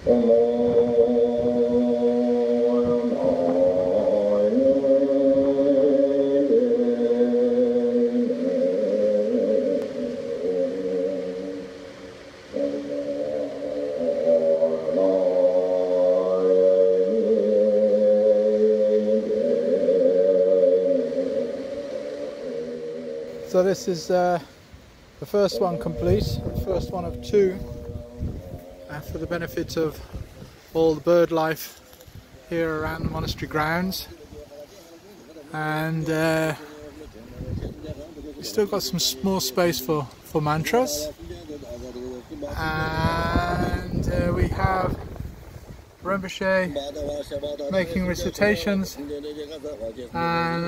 So this is the first one complete, the first one of two, for the benefit of all the bird life here around the monastery grounds. And we still got some small space for mantras, and we have Rinpoche making recitations, and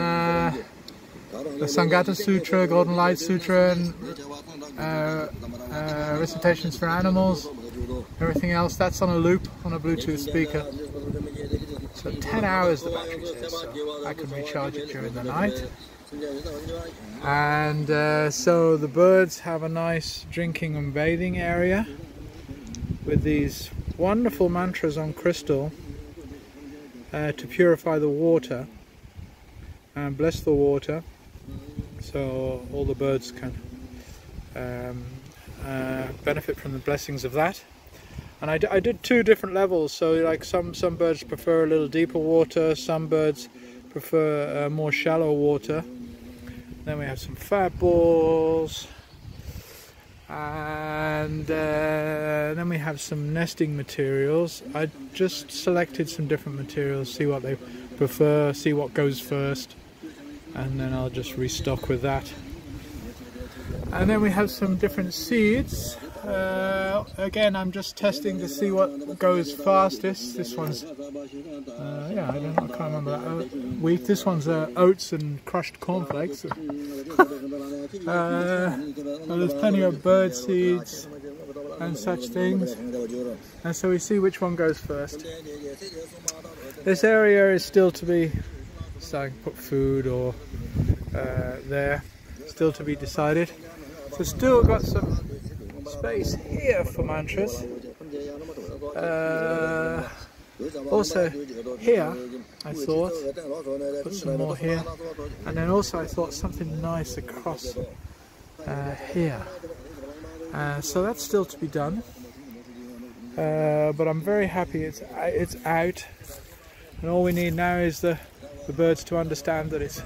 the Sangata Sutra, Golden Light Sutra, and recitations for animals. Everything else, that's on a loop, on a Bluetooth speaker. So 10 hours the battery says, so I can recharge it during the night. And so the birds have a nice drinking and bathing area with these wonderful mantras on crystal to purify the water and bless the water, so all the birds can benefit from the blessings of that. And I did two different levels, so like some birds prefer a little deeper water, some birds prefer more shallow water. Then we have some fat balls, and then we have some nesting materials. I just selected some different materials, see what they prefer, see what goes first, and then I'll just restock with that. And then we have some different seeds. Again, I'm just testing to see what goes fastest. This one's, yeah, I don't know, I can't remember that. Wheat. This one's oats and crushed cornflakes. There's plenty of bird seeds and such things. And so we see which one goes first. This area is still to be, so I can put food or there, still to be decided. So still got some space here for mantras. Also here I thought put some more here, and then also I thought something nice across here. So that's still to be done, but I'm very happy it's out, and all we need now is the birds to understand that it's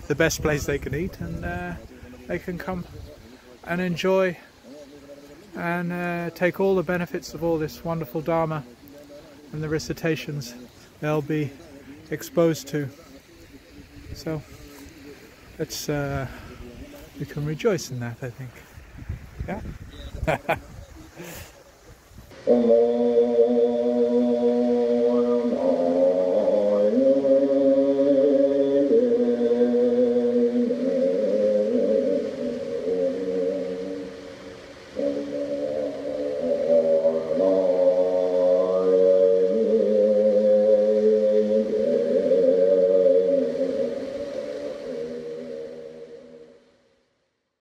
the best place they can eat, and they can come and enjoy and take all the benefits of all this wonderful Dharma and the recitations they'll be exposed to. So let's we can rejoice in that, I think. Yeah.